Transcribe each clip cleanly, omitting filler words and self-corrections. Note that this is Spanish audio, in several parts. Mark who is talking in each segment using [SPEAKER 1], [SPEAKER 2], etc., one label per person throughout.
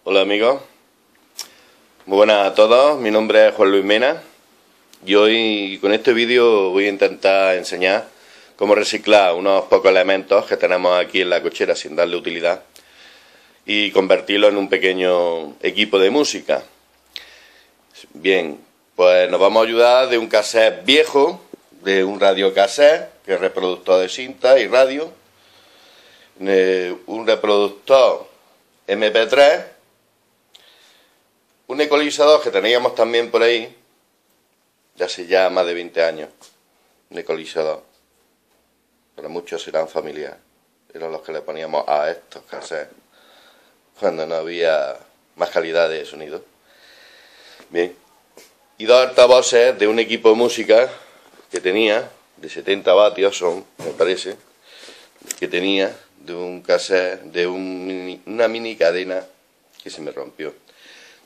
[SPEAKER 1] Hola amigos, muy buenas a todos, mi nombre es Juan Luis Mena y hoy con este vídeo voy a intentar enseñar cómo reciclar unos pocos elementos que tenemos aquí en la cochera sin darle utilidad y convertirlo en un pequeño equipo de música. Bien, pues nos vamos a ayudar de un cassette viejo, de un radiocassette, que es reproductor de cinta y radio, un reproductor MP3, un ecualizador que teníamos también por ahí, de hace ya más de 20 años, un ecualizador, pero muchos serán familiares, eran los que le poníamos a estos cassettes, cuando no había más calidad de sonido. Bien, y dos altavoces de un equipo de música que tenía, de 70 vatios son, me parece, que tenía de un cassette, de una mini cadena que se me rompió.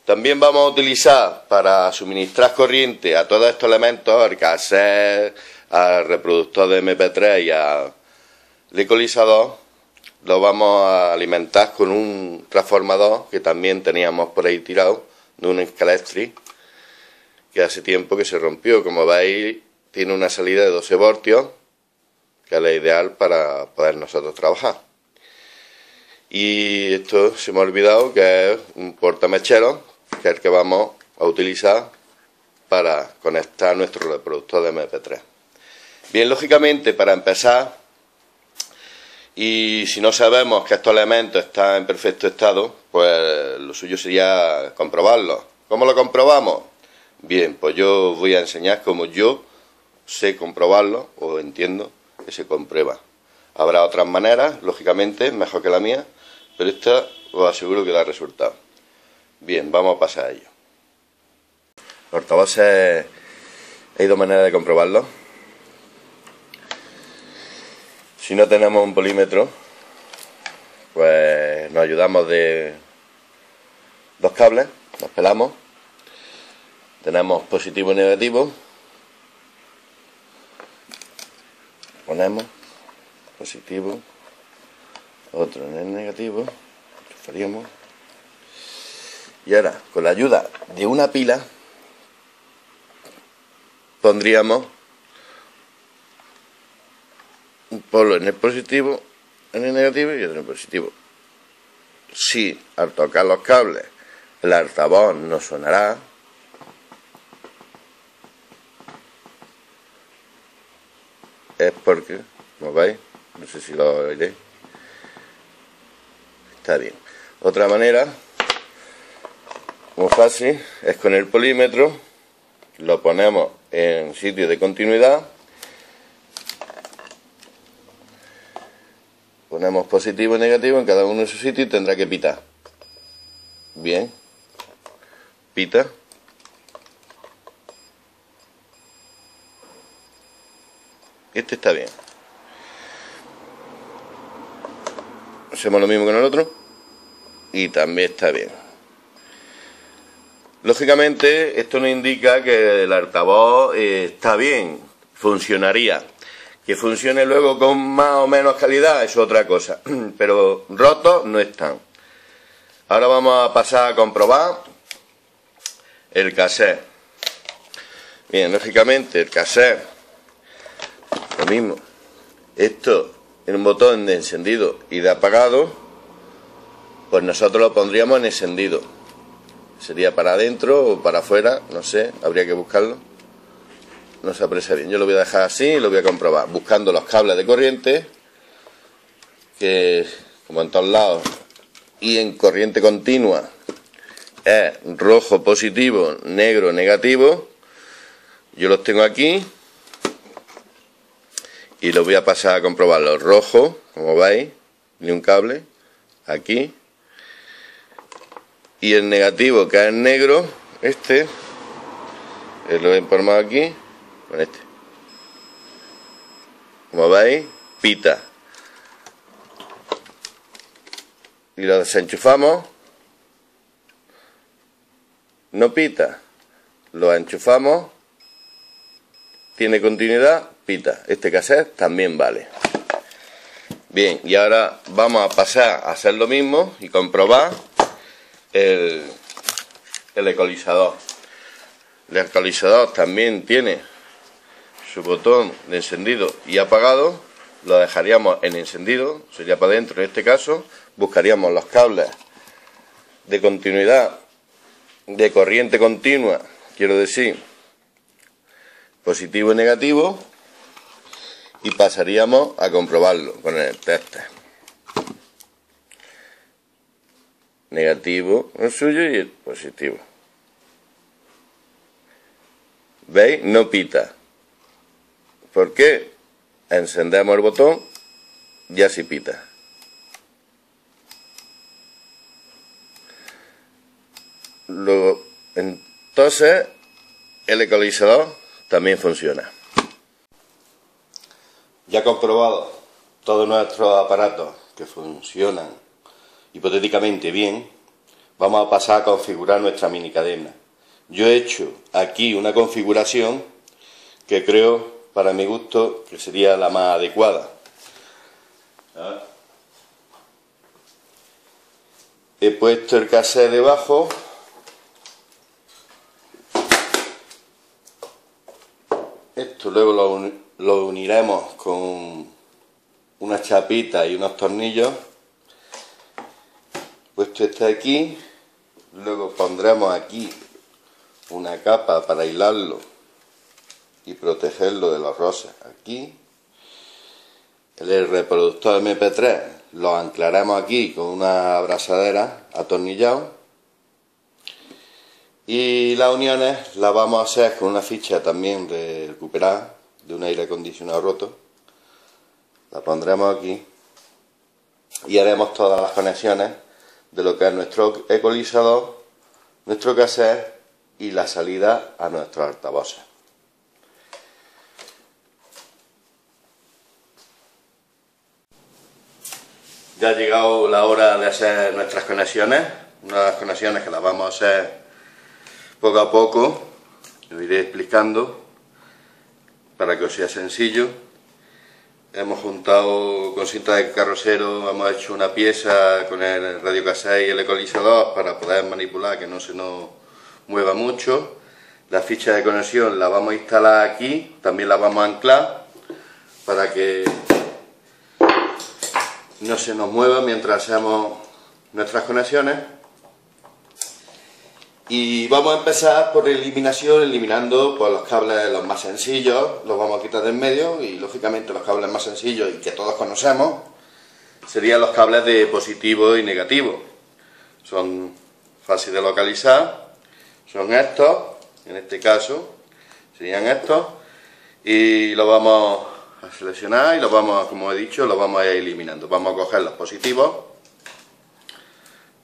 [SPEAKER 1] También vamos a utilizar para suministrar corriente a todos estos elementos, al cassette, al reproductor de MP3 y al ecualizador, lo vamos a alimentar con un transformador que también teníamos por ahí tirado, de un Scalextric, que hace tiempo que se rompió. Como veis, tiene una salida de 12 voltios, que es la ideal para poder nosotros trabajar. Y esto se me ha olvidado, que es un portamechero, que es el que vamos a utilizar para conectar nuestro reproductor de MP3. Bien, lógicamente, para empezar, y si no sabemos que estos elementos están en perfecto estado, pues lo suyo sería comprobarlos. ¿Cómo lo comprobamos? Bien, pues yo voy a enseñar cómo yo sé comprobarlo, o entiendo que se comprueba. Habrá otras maneras, lógicamente, mejor que la mía, pero esta os aseguro que da resultado. Bien, vamos a pasar a ello. Los altavoces, hay dos maneras de comprobarlo. Si no tenemos un polímetro, pues nos ayudamos de dos cables, los pelamos. Tenemos positivo y negativo. Ponemos positivo, otro en el negativo, enchufaríamos. Y ahora, con la ayuda de una pila, pondríamos un polo en el positivo, en el negativo y otro en el positivo. Si al tocar los cables el altavoz no sonará, es porque, como veis, no sé si lo oiréis, está bien. Otra manera, muy fácil, es con el polímetro, lo ponemos en sitio de continuidad, ponemos positivo y negativo en cada uno de su sitio y tendrá que pitar. Bien, pita. Este está bien. Hacemos lo mismo con el otro y también está bien. Lógicamente, esto nos indica que el altavoz está bien, funcionaría. Que funcione luego con más o menos calidad es otra cosa, pero rotos no están. Ahora vamos a pasar a comprobar el cassette. Bien, lógicamente el cassette, lo mismo. Esto en un botón de encendido y de apagado, pues nosotros lo pondríamos en encendido. Sería para adentro o para afuera, no sé, habría que buscarlo. No se aprecia bien. Yo lo voy a dejar así y lo voy a comprobar, buscando los cables de corriente, que como en todos lados, y en corriente continua es rojo positivo, negro negativo. Yo los tengo aquí y los voy a pasar a comprobar. Los rojos, como veis, ni un cable, aquí. Y el negativo, que es negro, este, lo he empalmado aquí, con este. Como veis, pita. Y lo desenchufamos, no pita. Lo enchufamos, tiene continuidad, pita. Este cassette también vale. Bien, y ahora vamos a pasar a hacer lo mismo y comprobar el ecualizador. El ecualizador también tiene su botón de encendido y apagado. Lo dejaríamos en encendido, sería para adentro en este caso. Buscaríamos los cables de continuidad, de corriente continua, quiero decir, positivo y negativo, y pasaríamos a comprobarlo con el tester. Negativo el suyo y el positivo. ¿Veis? No pita. ¿Por qué? Encendemos el botón, ya sí pita. Luego, entonces, el ecualizador también funciona. Ya comprobado todos nuestros aparatos que funcionan hipotéticamente bien, vamos a pasar a configurar nuestra mini cadena. Yo he hecho aquí una configuración que creo, para mi gusto, que sería la más adecuada. He puesto el cassette debajo. Esto luego lo uniremos con una chapita y unos tornillos. Puesto este aquí, luego pondremos aquí una capa para aislarlo y protegerlo de los roces aquí. El reproductor MP3 lo anclaremos aquí con una abrazadera atornillado. Y las uniones las vamos a hacer con una ficha también recuperada de un aire acondicionado roto. La pondremos aquí y haremos todas las conexiones de lo que es nuestro ecualizador, nuestro cassette y la salida a nuestros altavoces. Ya ha llegado la hora de hacer nuestras conexiones, unas conexiones que las vamos a hacer poco a poco, lo iré explicando para que os sea sencillo. Hemos juntado con cinta de carrocero, hemos hecho una pieza con el radiocassette y el ecualizador para poder manipular, que no se nos mueva mucho. La ficha de conexión la vamos a instalar aquí, también la vamos a anclar para que no se nos mueva mientras hacemos nuestras conexiones. Y vamos a empezar por eliminación, eliminando pues, los cables los más sencillos, los vamos a quitar del medio, y lógicamente los cables más sencillos y que todos conocemos serían los cables de positivo y negativo. Son fáciles de localizar, son estos, en este caso serían estos, y los vamos a seleccionar y los vamos, como he dicho, los vamos a ir eliminando. Vamos a coger los positivos,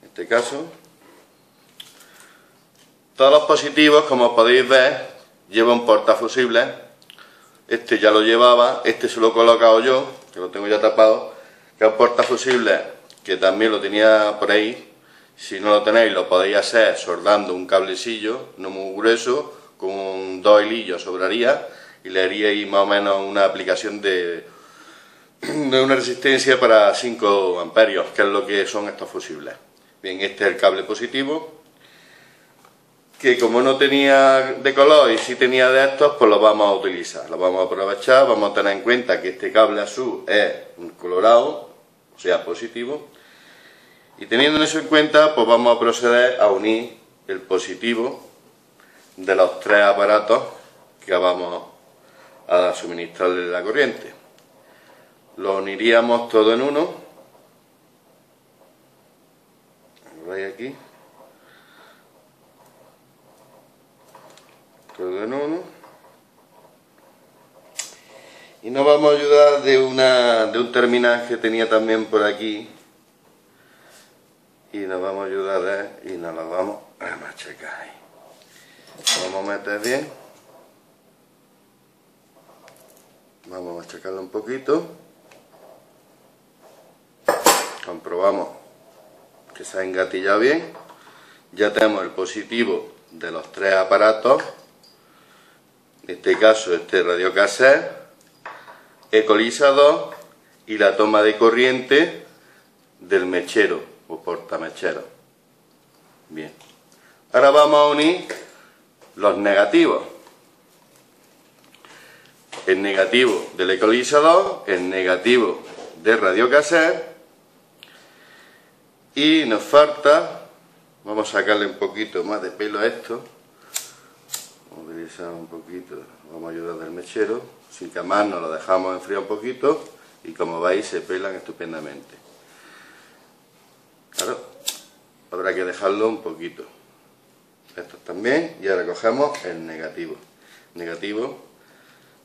[SPEAKER 1] en este caso. Todos los positivos, como podéis ver, llevan portafusibles. Este ya lo llevaba, este se lo he colocado yo, que lo tengo ya tapado, que es un portafusibles que también lo tenía por ahí. Si no lo tenéis, lo podéis hacer soldando un cablecillo, no muy grueso, con 2 hilillos sobraría, y le haríais más o menos una aplicación de una resistencia para 5 amperios, que es lo que son estos fusibles. Bien, este es el cable positivo, que como no tenía de color y sí tenía de estos, pues los vamos a utilizar, los vamos a aprovechar. Vamos a tener en cuenta que este cable azul es un colorado, o sea positivo, y teniendo eso en cuenta, pues vamos a proceder a unir el positivo de los 3 aparatos que vamos a suministrarle la corriente. Lo uniríamos todo en uno, ¿lo veis aquí? Todo en uno, y nos vamos a ayudar de un terminal que tenía también por aquí, y nos vamos a ayudar y nos lo vamos a machacar ahí. Lo vamos a meter bien, vamos a machacarlo un poquito, comprobamos que se ha engatillado bien. Ya tenemos el positivo de los 3 aparatos. En este caso, este radiocassette, ecualizador y la toma de corriente del mechero o portamechero. Bien. Ahora vamos a unir los negativos. El negativo del ecualizador, el negativo del radiocassette, y nos falta, vamos a sacarle un poquito más de pelo a esto, vamos a utilizar un poquito, vamos a ayudar del mechero, sin quemarnos, lo dejamos enfriar un poquito y como veis se pelan estupendamente. Claro, habrá que dejarlo un poquito. Estos también, y ahora cogemos el negativo. Negativo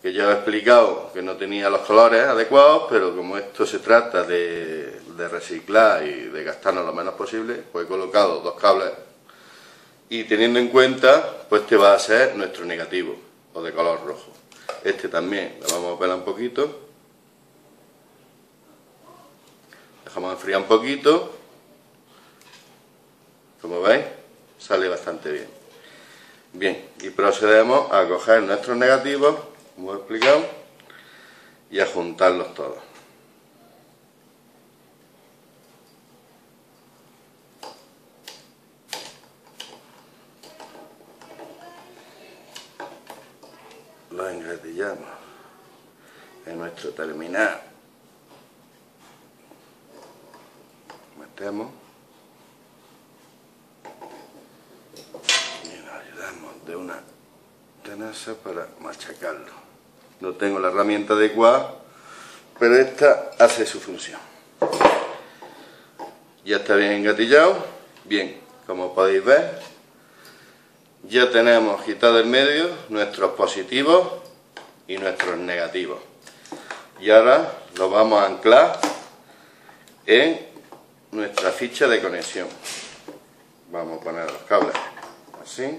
[SPEAKER 1] que ya he explicado que no tenía los colores adecuados, pero como esto se trata de reciclar y de gastarnos lo menos posible, pues he colocado dos cables y teniendo en cuenta, pues este va a ser nuestro negativo, o de color rojo. Este también lo vamos a pelar un poquito, dejamos enfriar un poquito, como veis, sale bastante bien. Bien, y procedemos a coger nuestros negativos, como he explicado, y a juntarlos todos. Los engratillamos en nuestro terminal. Metemos y nos ayudamos de una tenaza para machacarlo. No tengo la herramienta adecuada, pero esta hace su función. Ya está bien engatillado. Bien, como podéis ver, ya tenemos quitado del medio nuestros positivos y nuestros negativos. Y ahora lo vamos a anclar en nuestra ficha de conexión. Vamos a poner los cables así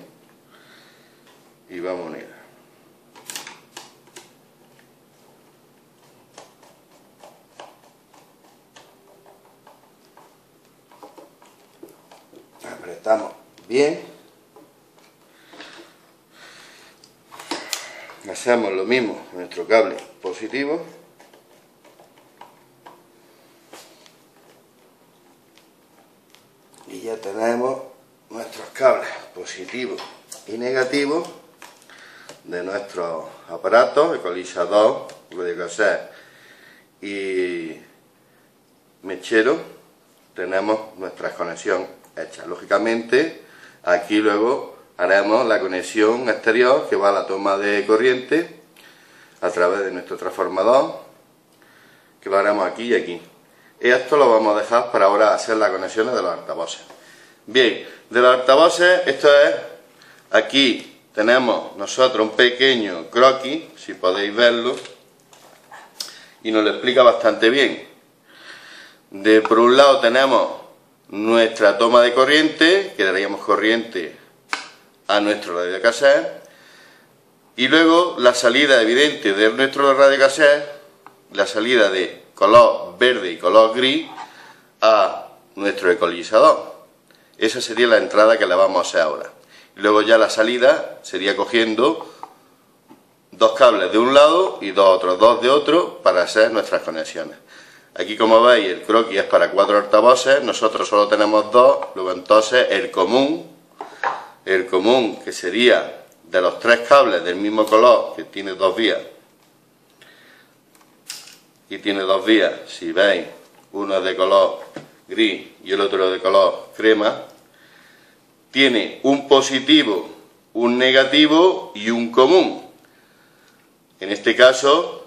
[SPEAKER 1] y vamos a unir. Apretamos bien, hacemos lo mismo con nuestro cable positivo y ya tenemos nuestros cables positivos y negativos de nuestros aparatos, ecualizador, radiocassette y mechero. Tenemos nuestra conexión hecha. Lógicamente, aquí luego haremos la conexión exterior que va a la toma de corriente a través de nuestro transformador, que lo haremos aquí y aquí. Y esto lo vamos a dejar para ahora hacer las conexiones de los altavoces. Bien, de los altavoces, esto es, aquí tenemos nosotros un pequeño croquis, si podéis verlo, y nos lo explica bastante bien. Por un lado tenemos nuestra toma de corriente, que daríamos corriente a nuestro radiocassette, y luego la salida evidente de nuestro radiocassette, la salida de color verde y color gris a nuestro ecualizador. Esa sería la entrada que le vamos a hacer ahora. Y luego ya la salida sería cogiendo dos cables de un lado y otros dos de otro para hacer nuestras conexiones. Aquí, como veis, el croquis es para 4 altavoces, nosotros solo tenemos 2, luego entonces el común que sería de los 3 cables del mismo color, que tiene 2 vías, y tiene 2 vías, si veis, uno es de color gris y el otro de color crema, tiene un positivo, un negativo y un común. En este caso,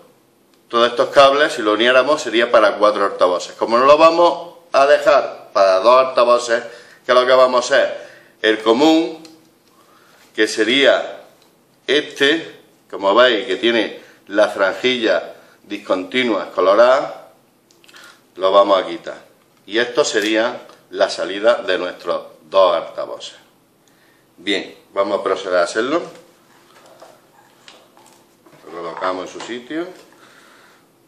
[SPEAKER 1] todos estos cables, si lo uniéramos, sería para 4 altavoces. Como no lo vamos a dejar para 2 altavoces, ¿qué es lo que vamos a hacer? El común, que sería este, como veis, que tiene la franjilla discontinua colorada, lo vamos a quitar. Y esto sería la salida de nuestros 2 altavoces. Bien, vamos a proceder a hacerlo. Lo colocamos en su sitio,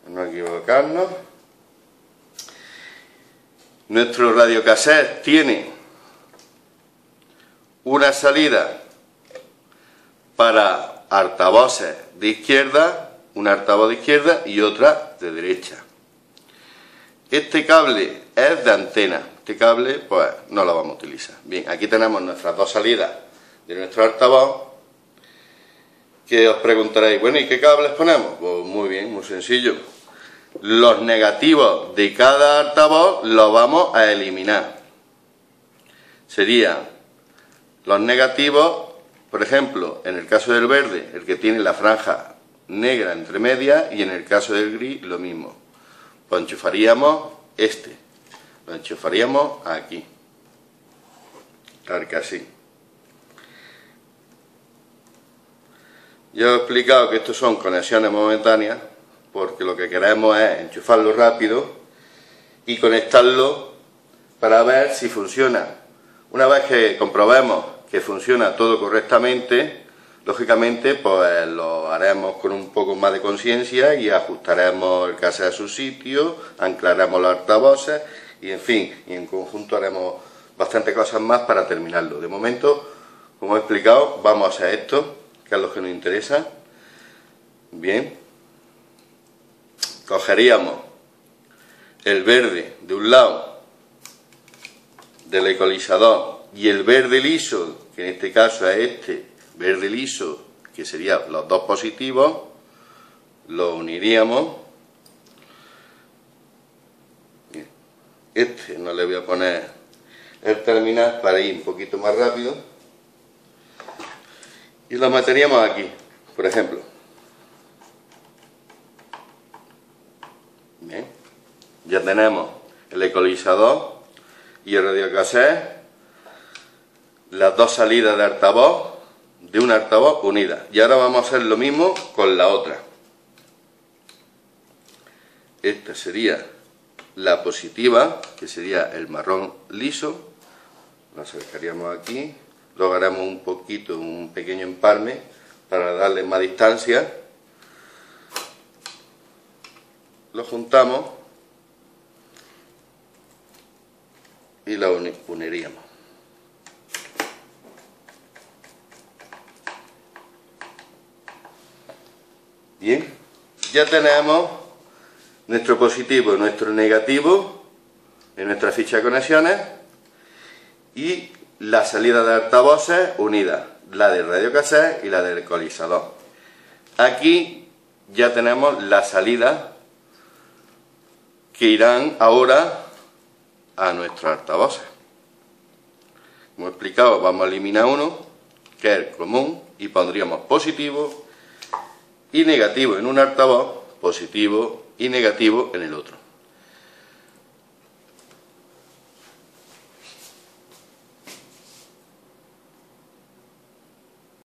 [SPEAKER 1] no equivocarnos. Nuestro radiocassette tiene una salida para altavoces de izquierda, un altavoz de izquierda y otra de derecha. Este cable es de antena. este cable pues no lo vamos a utilizar. Bien, aquí tenemos nuestras dos salidas de nuestro altavoz, que os preguntaréis, bueno, ¿y qué cables ponemos? Pues muy bien, muy sencillo. Los negativos de cada altavoz los vamos a eliminar. Serían los negativos, por ejemplo, en el caso del verde, el que tiene la franja negra entre medias, y en el caso del gris lo mismo. Pues enchufaríamos lo enchufaríamos aquí, tal que así. Ya os he explicado que estos son conexiones momentáneas, porque lo que queremos es enchufarlo rápido y conectarlo para ver si funciona. Una vez que comprobemos que funciona todo correctamente, lógicamente pues lo haremos con un poco más de conciencia y ajustaremos el cassette a su sitio, anclaremos los altavoces y en fin, y en conjunto haremos bastantes cosas más para terminarlo. De momento, como he explicado, vamos a hacer esto, que es lo que nos interesa. Bien, cogeríamos el verde de un lado del ecualizador y el verde liso, que en este caso es este verde liso, que serían los dos positivos, los uniríamos. Este no le voy a poner el terminal para ir un poquito más rápido, y lo meteríamos aquí, por ejemplo. Bien, ya tenemos el ecualizador y el radiocassette, las dos salidas de altavoz, de un altavoz unidas. Y ahora vamos a hacer lo mismo con la otra. Esta sería la positiva, que sería el marrón liso. Lo acercaríamos aquí, luego haremos un poquito, un pequeño empalme para darle más distancia. Lo juntamos y lo uniríamos. Bien, ya tenemos nuestro positivo y nuestro negativo en nuestra ficha de conexiones y la salida de altavoces unidas, la del radiocassette y la del ecualizador. Aquí ya tenemos la salida que irán ahora a nuestros altavoces. Como he explicado, vamos a eliminar uno, que es el común, y pondríamos positivo y negativo en un altavoz, positivo y negativo en el otro.